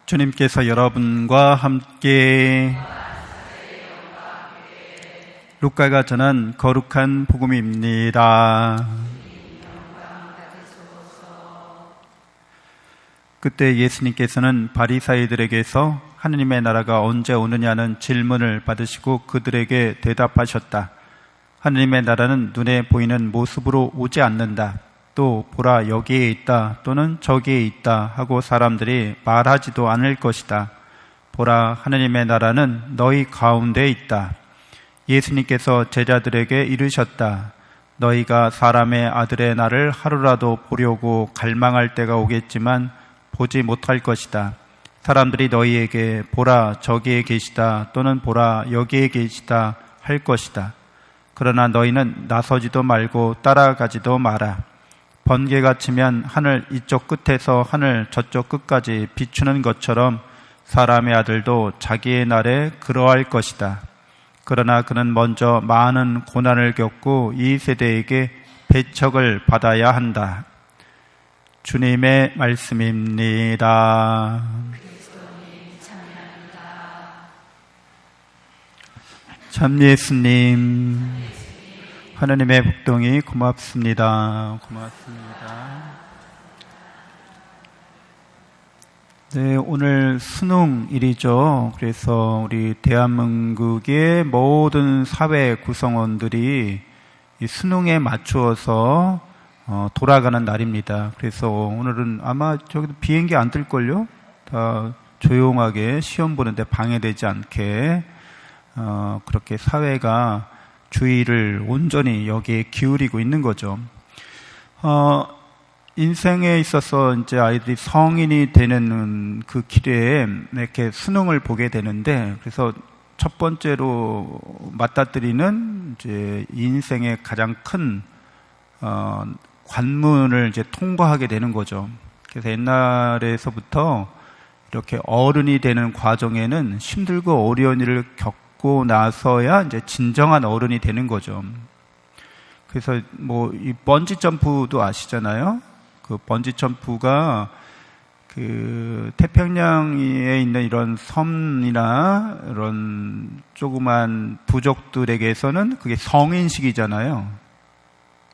주님께서 여러분과 함께 루카가 전한 거룩한 복음입니다. 그때 예수님께서는 바리사이들에게서 하느님의 나라가 언제 오느냐는 질문을 받으시고 그들에게 대답하셨다. 하느님의 나라는 눈에 보이는 모습으로 오지 않는다. 또 보라 여기에 있다 또는 저기에 있다 하고 사람들이 말하지도 않을 것이다. 보라 하느님의 나라는 너희 가운데 있다. 예수님께서 제자들에게 이르셨다. 너희가 사람의 아들의 날을 하루라도 보려고 갈망할 때가 오겠지만 보지 못할 것이다. 사람들이 너희에게 보라 저기에 계시다 또는 보라 여기에 계시다 할 것이다. 그러나 너희는 나서지도 말고 따라가지도 마라. 번개가 치면 하늘 이쪽 끝에서 하늘 저쪽 끝까지 비추는 것처럼 사람의 아들도 자기의 날에 그러할 것이다. 그러나 그는 먼저 많은 고난을 겪고 이 세대에게 배척을 받아야 한다. 주님의 말씀입니다. 참 예수님, 하나님의 복동이 고맙습니다. 네, 오늘 수능일이죠. 그래서 우리 대한민국의 모든 사회 구성원들이 이 수능에 맞추어서 돌아가는 날입니다. 그래서 오늘은 아마 저기도 비행기 안 뜰걸요? 다 조용하게 시험 보는데 방해되지 않게 그렇게 사회가 주의를 온전히 여기에 기울이고 있는 거죠. 인생에 있어서 이제 아이들이 성인이 되는 그 길에 이렇게 수능을 보게 되는데, 그래서 첫 번째로 맞닥뜨리는 이제 인생의 가장 큰 관문을 이제 통과하게 되는 거죠. 그래서 옛날에서부터 이렇게 어른이 되는 과정에는 힘들고 어려운 일을 겪고 나서야 이제 진정한 어른이 되는 거죠. 그래서 뭐 이 번지 점프도 아시잖아요. 그 번지 점프가 그 태평양에 있는 이런 섬이나 이런 조그만 부족들에게서는 그게 성인식이잖아요.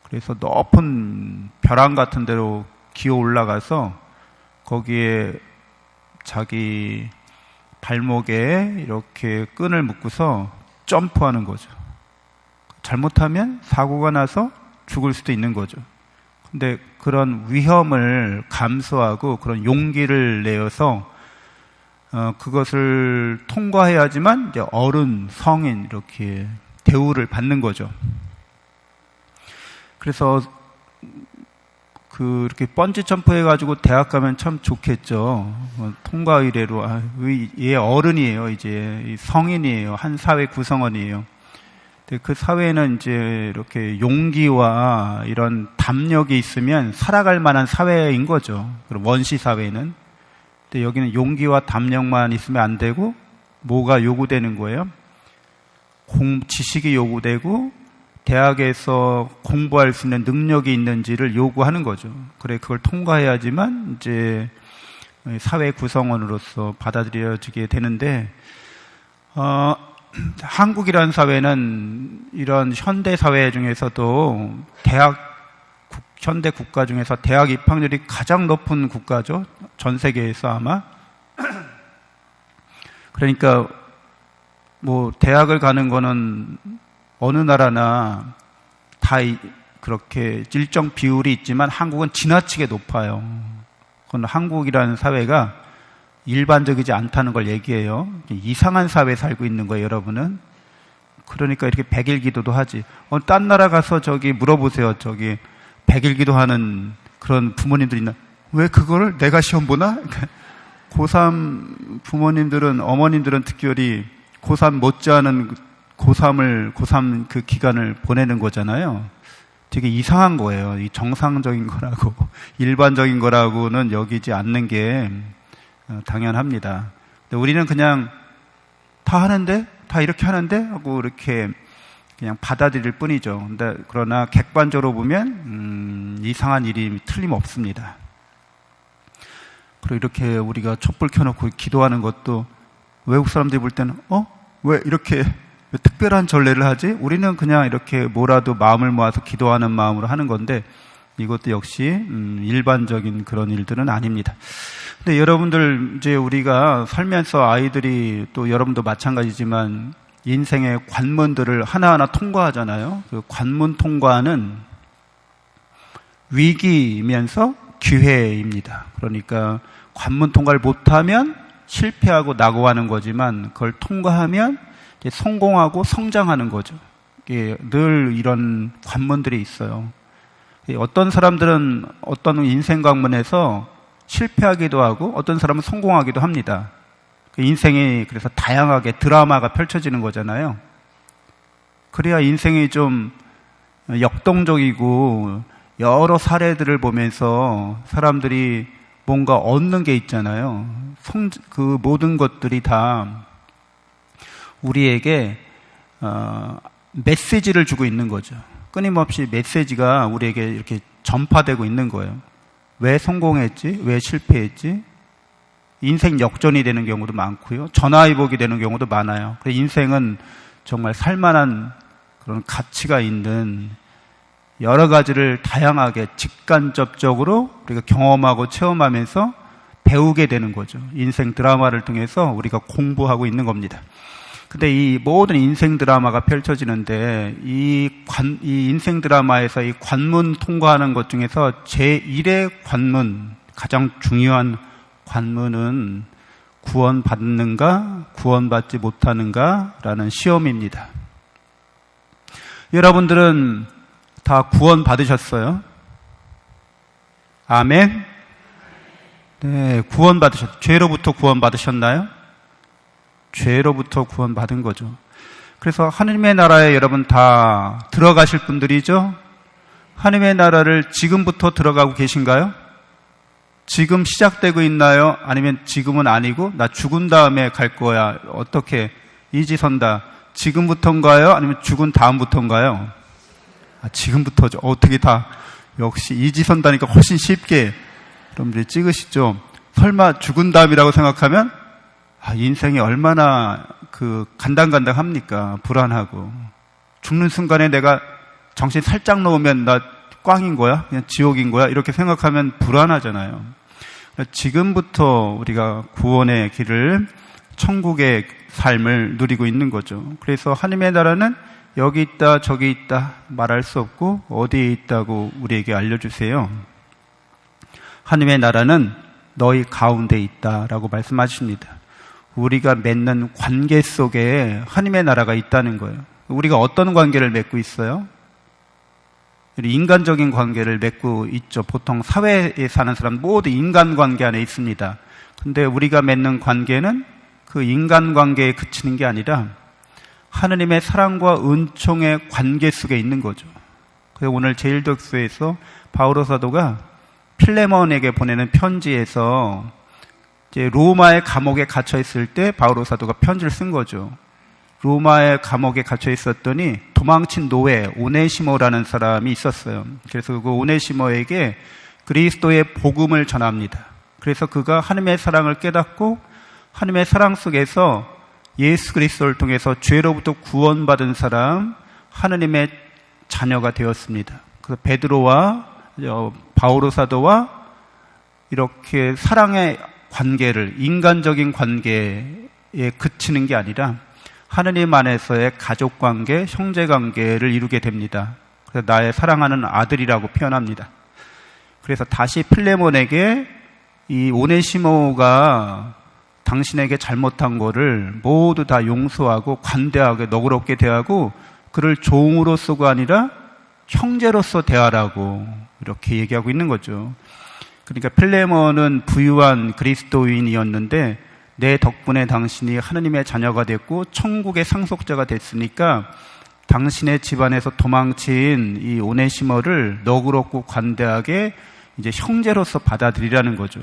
그래서 높은 벼랑 같은 데로 기어 올라가서 거기에 자기 발목에 이렇게 끈을 묶고서 점프하는 거죠. 잘못하면 사고가 나서 죽을 수도 있는 거죠. 근데 그런 위험을 감수하고 그런 용기를 내어서 그것을 통과해야지만 이제 어른, 성인 이렇게 대우를 받는 거죠. 그래서 그렇게 번지 점프 해가지고 대학 가면 참 좋겠죠. 통과 의례로 얘 어른이에요. 이제 성인이에요. 한 사회 구성원이에요. 근데 그 사회는 이제 이렇게 용기와 이런 담력이 있으면 살아갈 만한 사회인 거죠. 그럼 원시 사회는. 근데 여기는 용기와 담력만 있으면 안 되고 뭐가 요구되는 거예요? 지식이 요구되고 대학에서 공부할 수 있는 능력이 있는지를 요구하는 거죠. 그래, 그걸 통과해야지만 이제 사회 구성원으로서 받아들여지게 되는데, 한국이라는 사회는 이런 현대 사회 중에서도 현대 국가 중에서 대학 입학률이 가장 높은 국가죠. 전 세계에서 아마. 그러니까 뭐 대학을 가는 거는 어느 나라나 다 그렇게 일정 비율이 있지만 한국은 지나치게 높아요. 그건 한국이라는 사회가 일반적이지 않다는 걸 얘기해요. 이상한 사회에 살고 있는 거예요, 여러분은. 그러니까 이렇게 백일 기도도 하지. 딴 나라 가서 저기 물어보세요. 저기 백일 기도하는 그런 부모님들 있나? 왜 그거를 내가 시험 보나? 고3 부모님들은, 어머님들은 특별히 고3 못지않은 고3 그 기간을 보내는 거잖아요. 되게 이상한 거예요. 이 정상적인 거라고, 일반적인 거라고는 여기지 않는 게 당연합니다. 근데 우리는 그냥 다 하는데? 다 이렇게 하는데? 하고 이렇게 그냥 받아들일 뿐이죠. 근데 그러나 객관적으로 보면 이상한 일이 틀림없습니다. 그리고 이렇게 우리가 촛불 켜놓고 기도하는 것도 외국 사람들이 볼 때는 왜 이렇게 왜 특별한 전례를 하지? 우리는 그냥 이렇게 뭐라도 마음을 모아서 기도하는 마음으로 하는 건데 이것도 역시 일반적인 그런 일들은 아닙니다. 근데 여러분들 이제 우리가 살면서 아이들이 또 여러분도 마찬가지지만 인생의 관문들을 하나하나 통과하잖아요. 그 관문 통과는 위기이면서 기회입니다. 그러니까 관문 통과를 못하면 실패하고 낙오하는 거지만 그걸 통과하면 이제 성공하고 성장하는 거죠. 이게 늘 이런 관문들이 있어요. 어떤 사람들은 어떤 인생 관문에서 실패하기도 하고 어떤 사람은 성공하기도 합니다. 인생이 그래서 다양하게 드라마가 펼쳐지는 거잖아요. 그래야 인생이 좀 역동적이고 여러 사례들을 보면서 사람들이 뭔가 얻는 게 있잖아요. 그 모든 것들이 다 우리에게 메시지를 주고 있는 거죠. 끊임없이 메시지가 우리에게 이렇게 전파되고 있는 거예요. 왜 성공했지? 왜 실패했지? 인생 역전이 되는 경우도 많고요. 전화위복이 되는 경우도 많아요. 그래서 인생은 정말 살만한 그런 가치가 있는 여러 가지를 다양하게 직간접적으로 우리가 경험하고 체험하면서 배우게 되는 거죠. 인생 드라마를 통해서 우리가 공부하고 있는 겁니다. 근데 이 모든 인생 드라마가 펼쳐지는데 이 인생 드라마에서 이 관문 통과하는 것 중에서 제1의 관문, 가장 중요한 관문은 구원받는가, 구원받지 못하는가라는 시험입니다. 여러분들은 다 구원받으셨어요? 아멘? 네, 구원받으셨어요. 죄로부터 구원받으셨나요? 죄로부터 구원받은 거죠. 그래서 하느님의 나라에 여러분 다 들어가실 분들이죠? 하느님의 나라를 지금부터 들어가고 계신가요? 지금 시작되고 있나요? 아니면 지금은 아니고 나 죽은 다음에 갈 거야. 어떻게 이지선다. 지금부터인가요? 아니면 죽은 다음부터인가요? 지금부터죠. 어떻게 다 역시 이지선다니까 훨씬 쉽게 여러분들이 찍으시죠. 설마 죽은 다음이라고 생각하면 인생이 얼마나 간당간당합니까? 불안하고 죽는 순간에 내가 정신 살짝 놓으면 나 꽝인 거야? 그냥 지옥인 거야? 이렇게 생각하면 불안하잖아요. 지금부터 우리가 구원의 길을 천국의 삶을 누리고 있는 거죠. 그래서 하나님의 나라는 여기 있다 저기 있다 말할 수 없고 어디에 있다고 우리에게 알려주세요. 하나님의 나라는 너희 가운데 있다라고 말씀하십니다. 우리가 맺는 관계 속에 하나님의 나라가 있다는 거예요. 우리가 어떤 관계를 맺고 있어요? 인간적인 관계를 맺고 있죠. 보통 사회에 사는 사람 모두 인간관계 안에 있습니다. 근데 우리가 맺는 관계는 그 인간관계에 그치는 게 아니라 하느님의 사랑과 은총의 관계 속에 있는 거죠. 그래서 오늘 제1독서에서 바오로 사도가 필레몬에게 보내는 편지에서 이제 로마의 감옥에 갇혀 있을 때 바오로 사도가 편지를 쓴 거죠. 로마의 감옥에 갇혀 있었더니 도망친 노예 오네시모라는 사람이 있었어요. 그래서 그 오네시모에게 그리스도의 복음을 전합니다. 그래서 그가 하나님의 사랑을 깨닫고 하나님의 사랑 속에서 예수 그리스도를 통해서 죄로부터 구원받은 사람, 하나님의 자녀가 되었습니다. 그래서 베드로와 바오로 사도와 이렇게 사랑의 관계를 인간적인 관계에 그치는 게 아니라 하느님 안에서의 가족관계, 형제관계를 이루게 됩니다. 그래서 나의 사랑하는 아들이라고 표현합니다. 그래서 다시 필레몬에게 이 오네시모가 당신에게 잘못한 거를 모두 다 용서하고 관대하게 너그럽게 대하고 그를 종으로서가 아니라 형제로서 대하라고 이렇게 얘기하고 있는 거죠. 그러니까 필레몬은 부유한 그리스도인이었는데 내 덕분에 당신이 하느님의 자녀가 됐고 천국의 상속자가 됐으니까 당신의 집안에서 도망친 이 오네시모를 너그럽고 관대하게 이제 형제로서 받아들이라는 거죠.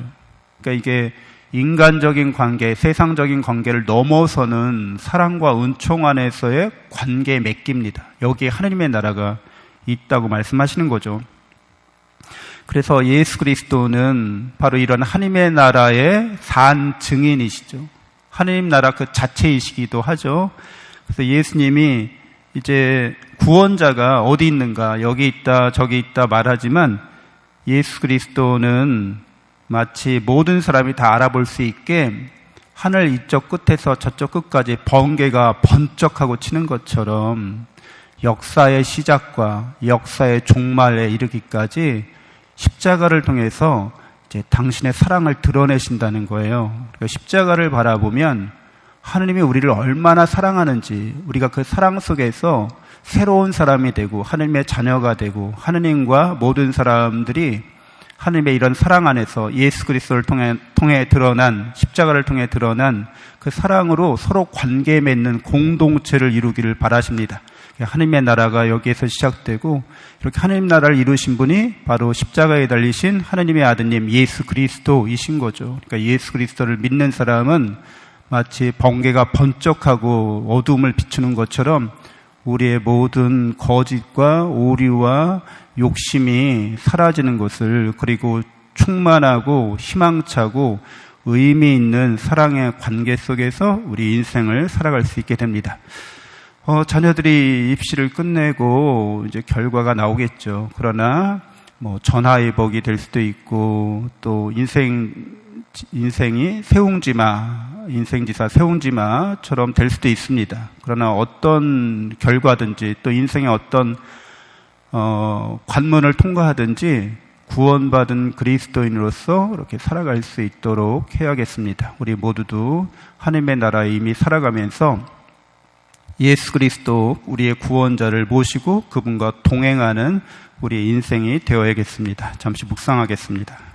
그러니까 이게 인간적인 관계, 세상적인 관계를 넘어서는 사랑과 은총 안에서의 관계에 맡깁니다. 여기에 하느님의 나라가 있다고 말씀하시는 거죠. 그래서 예수 그리스도는 바로 이런 하나님의 나라의 산 증인이시죠. 하나님 나라 그 자체이시기도 하죠. 그래서 예수님이 이제 구원자가 어디 있는가, 여기 있다 저기 있다 말하지만 예수 그리스도는 마치 모든 사람이 다 알아볼 수 있게 하늘 이쪽 끝에서 저쪽 끝까지 번개가 번쩍하고 치는 것처럼 역사의 시작과 역사의 종말에 이르기까지 십자가를 통해서 이제 당신의 사랑을 드러내신다는 거예요. 그러니까 십자가를 바라보면 하느님이 우리를 얼마나 사랑하는지, 우리가 그 사랑 속에서 새로운 사람이 되고 하느님의 자녀가 되고 하느님과 모든 사람들이 하느님의 이런 사랑 안에서 예수 그리스도를 통해 드러난, 십자가를 통해 드러난 그 사랑으로 서로 관계 맺는 공동체를 이루기를 바라십니다. 하느님의 나라가 여기에서 시작되고 이렇게 하느님 나라를 이루신 분이 바로 십자가에 달리신 하느님의 아드님 예수 그리스도이신 거죠. 그러니까 예수 그리스도를 믿는 사람은 마치 번개가 번쩍하고 어두움을 비추는 것처럼 우리의 모든 거짓과 오류와 욕심이 사라지는 것을, 그리고 충만하고 희망차고 의미 있는 사랑의 관계 속에서 우리 인생을 살아갈 수 있게 됩니다. 자녀들이 입시를 끝내고 이제 결과가 나오겠죠. 그러나 전화위복이 될 수도 있고 또 인생이 인생지사 세웅지마처럼 될 수도 있습니다. 그러나 어떤 결과든지 또 인생의 어떤 관문을 통과하든지 구원받은 그리스도인으로서 이렇게 살아갈 수 있도록 해야겠습니다. 우리 모두도 하나님의 나라에 이미 살아가면서 예수 그리스도 우리의 구원자를 모시고 그분과 동행하는 우리의 인생이 되어야겠습니다. 잠시 묵상하겠습니다.